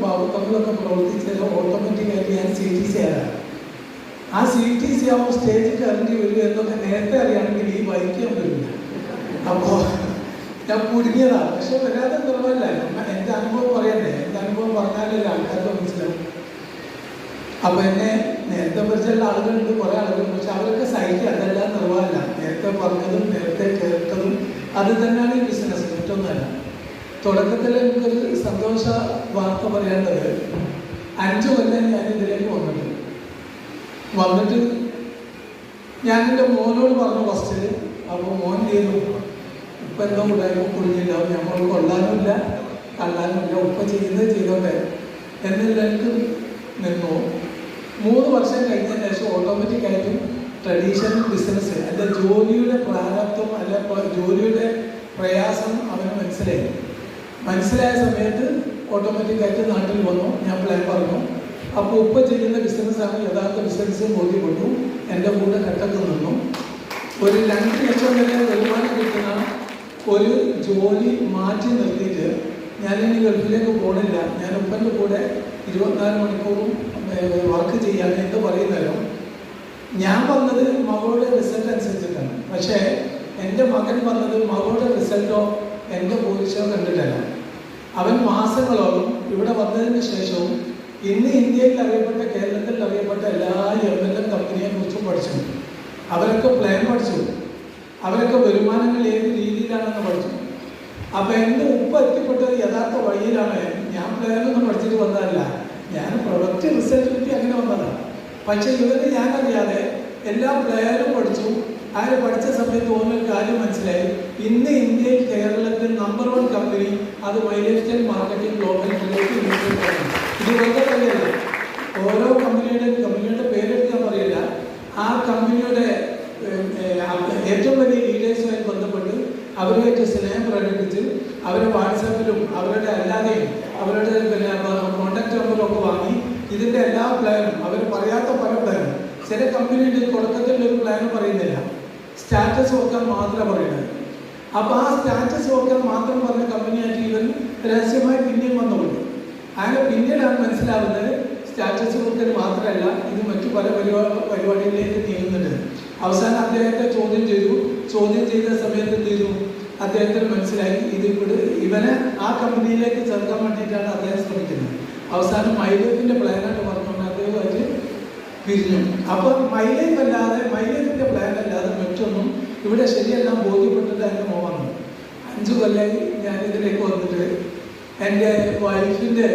ബാബുക്കമ്മിലൊക്കെ പ്രവർത്തിച്ചത് ഓട്ടോമാറ്റിക്കായിട്ട് ഞാൻ CTC ആരാണ്. ആ CTC ആവുമ്പോൾ സ്റ്റേജിൽ കയറേണ്ടി വരും എന്നൊക്കെ നേരത്തെ അറിയുകയാണെങ്കിൽ ഈ വൈക്കാൻ വരില്ല. അപ്പോൾ ഞാൻ കുടുങ്ങിയതാണ്. പക്ഷെ വരാതെ കുറവല്ല. എൻ്റെ അനുഭവം പറയണ്ടേ, എൻ്റെ അനുഭവം പറഞ്ഞാലല്ലേ ആൾക്കാർക്ക് മനസ്സിലാവും. അപ്പോൾ എന്നെ നേരത്തെ പരിചയമുള്ള ആളുകളുണ്ട്, കുറേ ആളുകളുണ്ട്. പക്ഷെ അവരൊക്കെ സഹിക്കുക, അതെല്ലാം നിർവാഹമല്ല. നേരത്തെ പറഞ്ഞതും നേരത്തെ കേട്ടതും അത് തന്നെയാണ് ഈ ബിസിനസ്, മറ്റൊന്നുമല്ല. തുടക്കത്തിൽ എനിക്കൊരു സന്തോഷ വാർത്ത പറയേണ്ടത്, 5 കൊല്ലം ഞാൻ ഇതിലേക്ക് വന്നിട്ട് ഞാൻ എൻ്റെ മോനോട് പറഞ്ഞു ഫസ്റ്റ്. അപ്പോൾ മോൻ ചെയ്തു, ഉപ്പ എന്തോ ഉണ്ടായിരുന്നു കുടുങ്ങിയിട്ടുണ്ടാവും, നമ്മൾ കൊള്ളാനുമില്ല തള്ളാനുമില്ല, ഉപ്പ ചെയ്യുന്നത് ചെയ്തോട്ടെ എന്നില്ല എനിക്ക് നിന്നു. 3 വർഷം കഴിഞ്ഞതിന് ശേഷം ഓട്ടോമാറ്റിക്കായിട്ടും ട്രഡീഷണൽ ബിസിനസ് അല്ല ജോലിയുടെ പ്രാരബ്ധം അല്ല ജോലിയുടെ പ്രയാസം അവന് മനസ്സിലായ സമയത്ത് ഓട്ടോമാറ്റിക്കായിട്ട് നാട്ടിൽ വന്നു. ഞാൻ പ്ലാൻ പറഞ്ഞു. അപ്പോൾ ഉപ്പ ചെയ്യുന്ന ബിസിനസ്സാണ് യഥാർത്ഥ ബിസിനസ് ബോധ്യപ്പെട്ടു. എൻ്റെ കൂടെ കട്ടക്ക് നിന്നു. ഒരു 2 ലക്ഷം വരെ വരുമാനം കിട്ടുന്ന ഒരു ജോലി മാറ്റി നിർത്തിയിട്ട് ഞാനിനി ഗൾഫിലേക്ക് പോകണില്ല, ഞാൻ ഉപ്പൻ്റെ കൂടെ 24 മണിക്കൂറും വർക്ക് ചെയ്യാൻ എന്ന് പറയുന്നല്ലോ. ഞാൻ വന്നത് മകളുടെ റിസൾട്ട് അനുസരിച്ചിട്ടാണ്. പക്ഷേ എൻ്റെ മകൻ വന്നത് മകളുടെ റിസൾട്ടോ എൻ്റെ പോലീസോ കണ്ടിട്ടല്ല. അവൻ മാസങ്ങളോളം ഇവിടെ വന്നതിന് ശേഷവും ഇന്ന് ഇന്ത്യയിൽ അറിയപ്പെട്ട കേരളത്തിൽ അറിയപ്പെട്ട എല്ലാ MLM കമ്പനിയെ കുറിച്ചും പഠിച്ചു. അവരൊക്കെ പ്ലാൻ പഠിച്ചു. അവരൊക്കെ വരുമാനങ്ങൾ ഏത് രീതിയിലാണെന്ന് പഠിച്ചു. അപ്പം എൻ്റെ ഉപ്പ എത്തിപ്പെട്ടത് യഥാർത്ഥ വഴിയിലാണ്. ഞാൻ പ്ലാനൊന്നും പഠിച്ചിട്ട് വന്നതല്ല, ഞാൻ പ്രൊഡക്റ്റ് റിസൾട്ട് കിട്ടി അങ്ങനെ വന്നതാണ്. പക്ഷേ ഇവര് ഞാനറിയാതെ എല്ലാ പ്ലെയറും പഠിച്ചു. ആര് പഠിച്ച സമയത്ത് ഓരോ കാര്യം മനസ്സിലായി. ഇന്ന് ഇന്ത്യയിൽ കേരളത്തിൽ നമ്പർ 1 കമ്പനി അത് മൈലേജ് സ്റ്റൈൽ മാർക്കറ്റിംഗ് ഗ്ലോബൽ ഇത് വെറുതെ പറയല്ല. ഓരോ കമ്പനിയുടെ പേരെടുക്കാൻ പറയില്ല. ആ കമ്പനിയുടെ ഏറ്റവും വലിയ ലീഡേഴ്സുമായി ബന്ധപ്പെട്ട് അവരുമായിട്ട് സ്നേഹം പ്രകടിപ്പിച്ച് അവരെ വാട്സാപ്പിലും അവരുടെ അല്ലാതെയും അവരുടെ കോണ്ടാക്ട് നമ്പറും ഒക്കെ വാങ്ങി ഇതിൻ്റെ എല്ലാ പ്ലാനും അവർ പറയാത്ത പല പ്ലാനും. ചില കമ്പനിയുടെ തുടക്കത്തിൽ ഒരു പ്ലാനും പറയുന്നില്ല, സ്റ്റാറ്റസ് നോക്കാൻ മാത്രമേ പറയുന്നത്. അപ്പോൾ ആ സ്റ്റാറ്റസ് നോക്കാൻ മാത്രം പറഞ്ഞ കമ്പനിയായിട്ട് ഇവൻ രഹസ്യമായി പിന്നെയും വന്നുകൊണ്ട് അങ്ങനെ പിന്നീടാണ് മനസ്സിലാവുന്നത് സ്റ്റാറ്റസ് നോക്കൽ മാത്രമല്ല ഇത് മറ്റു പല പരിപാടികളിലേക്ക് നീങ്ങുന്നുണ്ട്. അവസാനം അദ്ദേഹത്തെ ചോദ്യം ചെയ്ത സമയത്ത് എന്ത് ചെയ്തു, അദ്ദേഹത്തിന് മനസ്സിലായി ഇവനെ ആ കമ്പനിയിലേക്ക് ചേർക്കാൻ വേണ്ടിയിട്ടാണ് അദ്ദേഹം ശ്രമിക്കുന്നത്. അവസാനം മൈലേജിൻ്റെ പ്ലാനായിട്ട് പറഞ്ഞുകൊണ്ട് അദ്ദേഹമായിട്ട് പിരിഞ്ഞു. അപ്പോൾ മൈലേജിൻ്റെ പ്ലാൻ അല്ലാതെ മറ്റൊന്നും ഇവിടെ ശരിയെല്ലാം ബോധ്യപ്പെട്ടിട്ട് എൻ്റെ മോഹമാണ്. 5 കൊല്ലമായി ഞാനിതിലേക്ക് വന്നിട്ട് എൻ്റെ വൈഫിൻ്റെ